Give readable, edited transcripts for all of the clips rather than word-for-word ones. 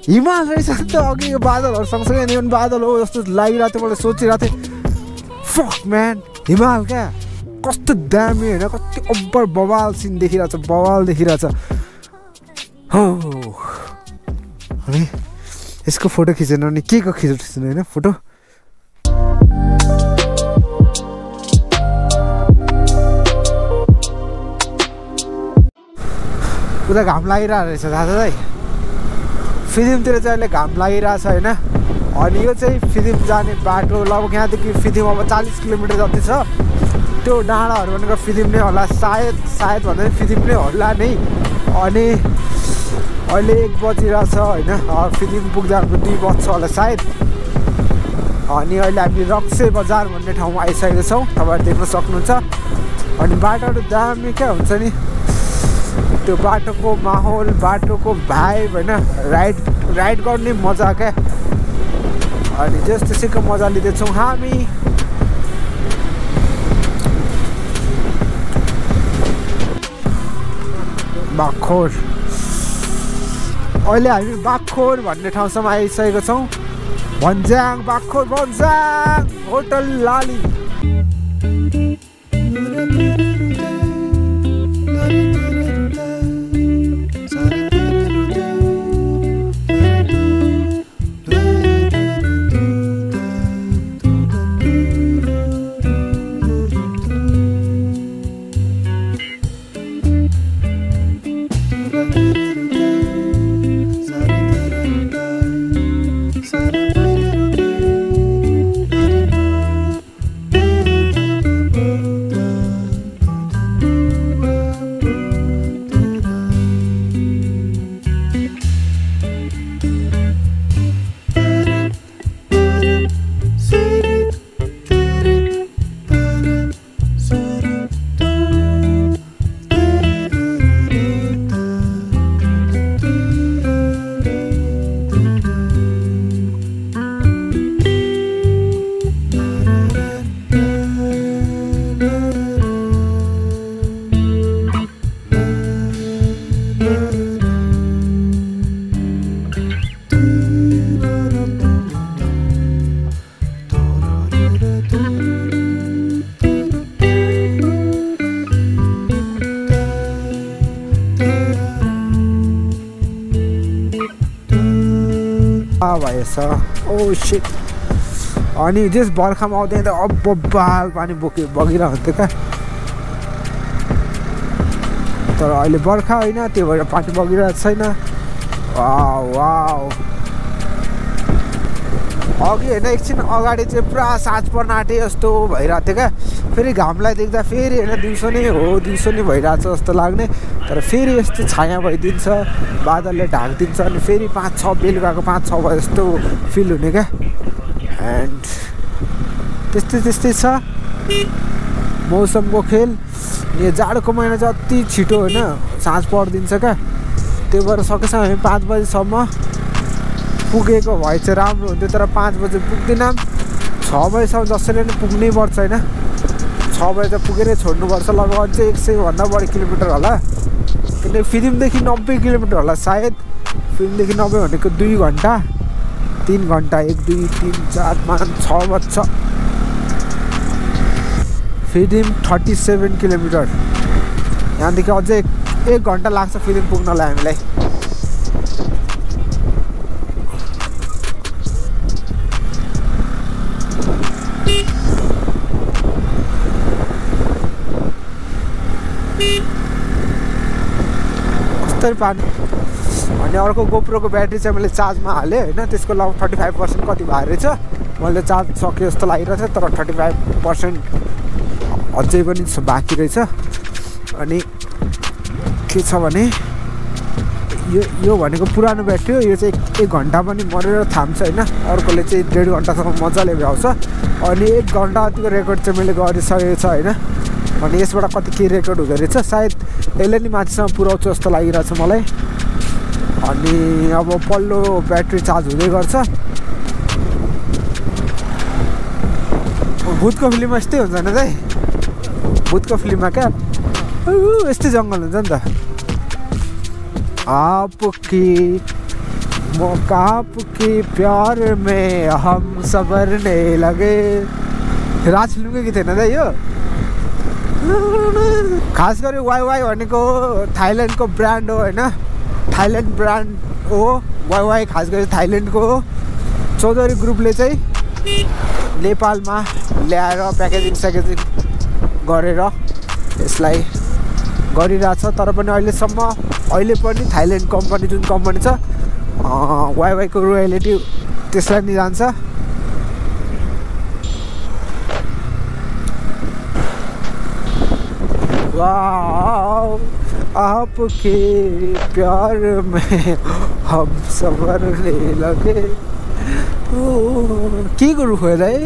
हिमाल रहेछ नि त अघि यो बादलहरु सँगसँगै नि बादल हो जस्तो लागिरहेको थियो मलाई सोचिरहेको थिएँ फक म्यान हिमाल क्या कस्तो दामी हैन कति अब्बर बवाल सिन देखिरहेछ बवाल देखिरहेछ हो अनि यसको फोटो खिचेन अनि के को खिच्नु हैन फोटो उता घाम लागिरहेको रहेछ दादा दाइ फिदिमतिर चाहिँ अहिले घाम लागिरहेछ हैन अनि यो चाहिँ फिदिम जाने बाटो लगभग यहाँदेखि फिदिम अब 40 किलोमिटर जति छ त्यो डाँडाहरू भनेको फिदिम नै होला सायद भन्दा फिदिम नै होला नै अनि अहिले 1 बजिरहेछ हैन फिदिम पुग्दा 2 बज्छ होला सायद अनि अहिले हामी रक्से बजार भन्ने ठाउँमा आइसकेका छौँ तपाईहरु देख्न सक्नुहुन्छ अनि बाटोहरु दामी क्या हुन्छ नि त्यो बाटोको माहौल बाटोको भाइब हैन राइड गर्ने मजा क्या अनि त्यसैको मजा लिँदैछौँ हामी बाखोर अहिले हामी बाखोर भन्ने ठाउँसम्म आइसकेको छौँ भन्ज्याङ बाखोर भन्ज्याङ होटल लाली ओ शिट अनि जस बर्खामा आउँदै त अब बाल पानी बगिरहेको हुन्थ्यो क्या तर अहिले बर्खा होइन त्यो भएर पानी बगिरहेको छैन वाउ अघि होइन एकछिन अगाडि चाहिँ पुरा साँझ पर्न आँटे जस्तो भइरहेको थियो क्या फेरि घामलाई देख्दा फेरि होइन दिउँसो नै भइरहेछ जस्तो लाग्ने तर फेरि यस्तो छाया भइदिन्छ बादलले ढाकिदिन्छ अनि फेरि 5-6 बेलुकाको 5-6 बजे जस्तो फिल हुने क्या एन्ड त्यस्तै छ मौसमको खेल यो जाडोको महिना जति छिटो होइन साँझ परिदिन्छ क्या त्यो भएर सकेसम्म हामी 5 बजीसम्म पुगेको भए चाहिँ राम्रो हुन्थ्यो तर 5 बजे पुग्दैनौँ 6 बजेसम्म जसरी नै पुग्नै पर्छ होइन 6 बजे त पुगेरै छोड्नुपर्छ लगभग चाहिँ 100 भन्दा बढी किलोमिटर होला किनकि फिल्मदेखि 90 किलोमिटर होला सायद फिल्मदेखि 90 भनेको 2 घन्टा 3 घन्टा 1 2 3 4 5 6 बज्छ फिल्म 37 किलोमिटर यहाँदेखि अझै 1 घन्टा लाग्छ फिल्म पुग्नलाई हामीलाई पानी अनि अर्को गोप्रोको ब्याट्री चाहिँ मैले चार्जमा हालेँ होइन त्यसको लगभग 35% कति भएको रहेछ मैले चार्ज सक्यो जस्तो लागिरहेको थियो तर 35% अझै पनि बाँकी रहेछ अनि के छ भने यो भनेको पुरानो ब्याट्री हो यो चाहिँ 1 घन्टा पनि मरेर थाम्छ होइन अर्कोले चाहिँ 1.5 घन्टासम्म मजाले भ्याउँछ अनि 1 घन्टा जतिको रेकर्ड चाहिँ मैले गरिसकेको छ होइन अनि यसबाट कति के रेकर्ड हुँदो रहेछ सायद यसले नि माथिसम्म पुऱ्याउँछ जस्तो लागिरहेछ मलाई अनि अब पल्लो ब्याट्री चार्ज हुँदै गर्छ भूतको फिल्ममा यस्तै हुन्छ नि त भूतको फिल्ममा क्या यस्तै जङ्गल हुन्छ नि त आपकी प्यार में हम सबरने लगे राज फिल्मकै गीत होइन त यो खास गरी वाई भनेको थाइल्यान्डको ब्रान्ड हो होइन थाइल्यान्ड ब्रान्ड हो वाई खास गरी थाइल्यान्डको हो चौधरी ग्रुपले चाहिँ नेपालमा ल्याएर प्याकेजिङ गरेर यसलाई गरिरहेछ तर पनि अहिले पनि थाइल्यान्ड कम्पनी जुन कम्पनी छ वाईको रोयल्टी त्यसलाई नि जान्छ आपके प्यार में हम संवरने लगे की गुरु हो रहे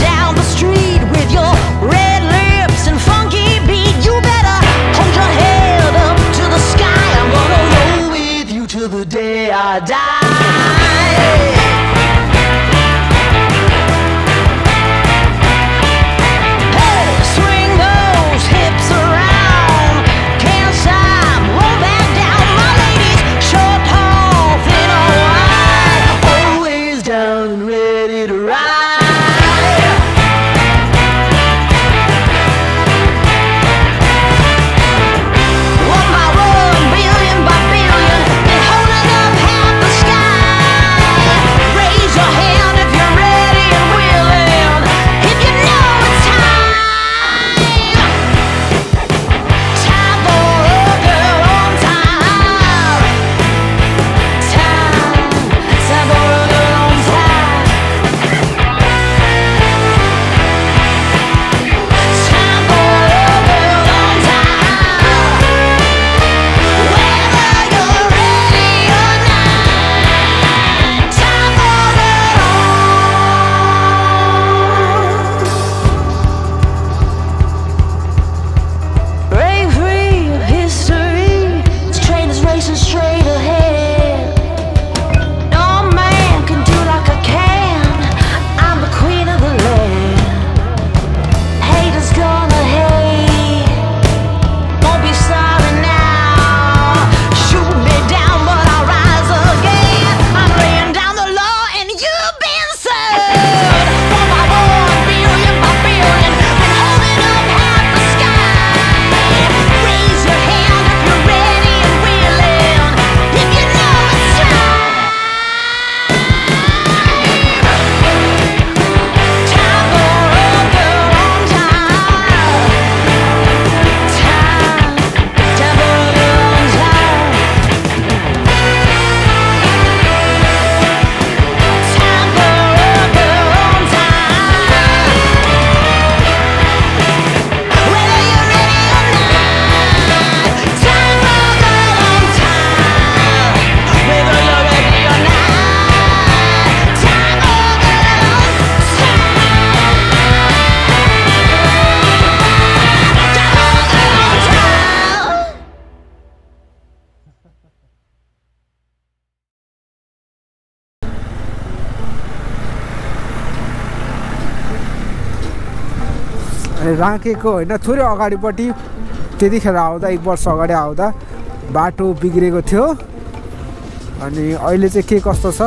down the street with your red lips and funky beat you better hold your head up to the sky I'm gonna roll with you till the day I die One by one, billion by billion, been holding up half the sky. अनि राखेको होइन थोरै अगाडिपट्टि त्यतिखेर आउँदा 1 वर्ष अगाडि आउँदा बाटो बिग्रेको थियो अनि अहिले चाहिँ के कस्तो छ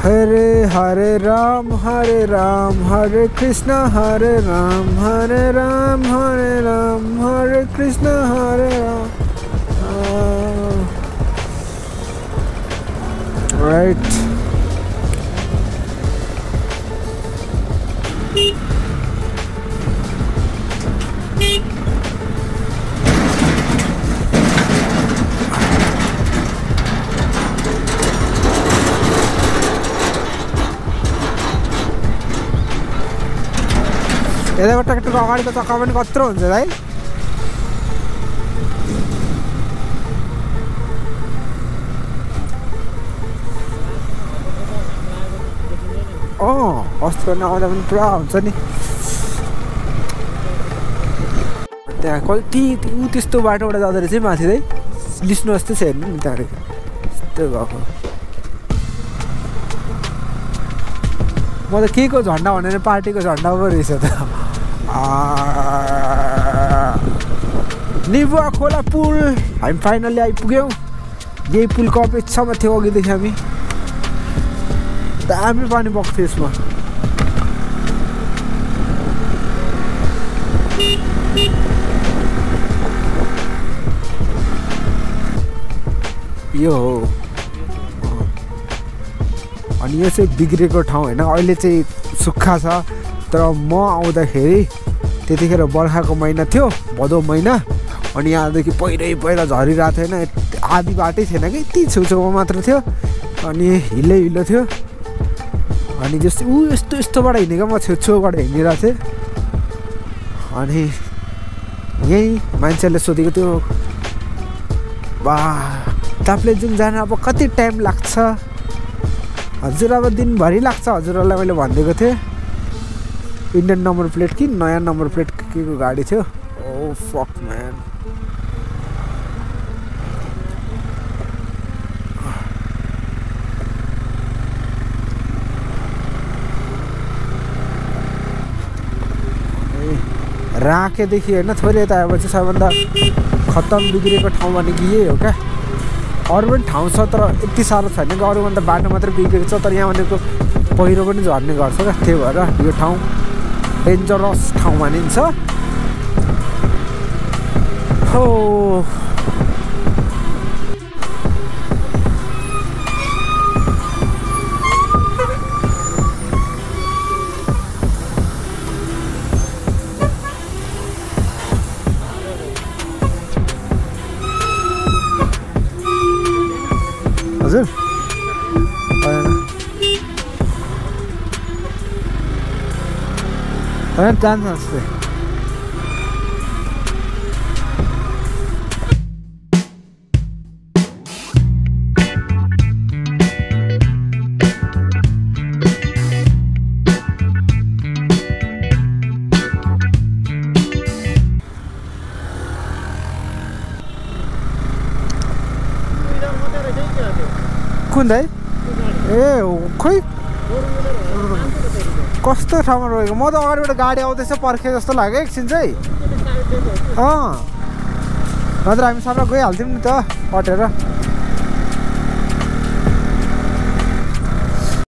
हरे हरे राम हरे कृष्ण हरे राम हरे कृष्ण हरे राम राइट यताको ट्र्याक्टरको अगाडिको चक्का पनि कत्रो हुन्छ है अस्तिको नआउँदा पनि पुरा हुन्छ नि त्यहाँ कति त्यस्तो बाटोबाट जाँदो रहेछ माथि है लिस्नु जस्तै छ हेर्नु नि त्यहाँ यस्तो भएको म त के को झन्डा भनेर पार्टीको झन्डा पो रहेछ त निबुवा खोला पुल हामी फाइनल्ली आइपुग्यौँ यही पुलको अपेक्षामा थियो अघिदेखि हामी दामी पानी बग्थ्यो यसमा यो हो अनि यो चाहिँ बिग्रेको ठाउँ होइन अहिले चाहिँ सुक्खा छ तर म आउँदाखेरि त्यतिखेर बर्खाको महिना थियो भदौ महिना अनि यहाँदेखि पहिला झरिरहेको थिएन आधी बाटै थिएन कि यति छेउछेउमा मात्र थियो अनि हिलो थियो अनि जस्तै यस्तोबाट हिँडेको म छेउछेउबाट हिँडिरहेको थिएँ अनि यहीँ मान्छेले सोधेको थियो ताप्लेजुङ जान अब कति टाइम लाग्छ हजुर अब दिनभरि लाग्छ हजुरहरूलाई मैले भनिदिएको थिएँ इन्डियन नम्बर प्लेट कि नयाँ नम्बर प्लेट के को गाडी थियो ओ फक म्यान राखेदेखि होइन थोरै यता आएपछि सबैभन्दा खत्तम बिग्रेको ठाउँ भनेको यही हो क्या अरू पनि ठाउँ छ तर यति साह्रो छैन कि अरूभन्दा बाटो मात्रै बिग्रेको छ तर यहाँ भनेको पहिरो पनि झर्ने गर्छ क्या त्यही भएर यो ठाउँ डेन्जरस ठाउँ मानिन्छ हो हजुर जान्छ जस्तै कुन दाइ ए खोइ कस्तो ठाउँमा रोकेको म त अगाडिबाट गाडी आउँदैछ पर्खे जस्तो लाग्यो एकछिन चाहिँ नत्र हामी सबै गइहाल्थ्यौँ नि त कटेर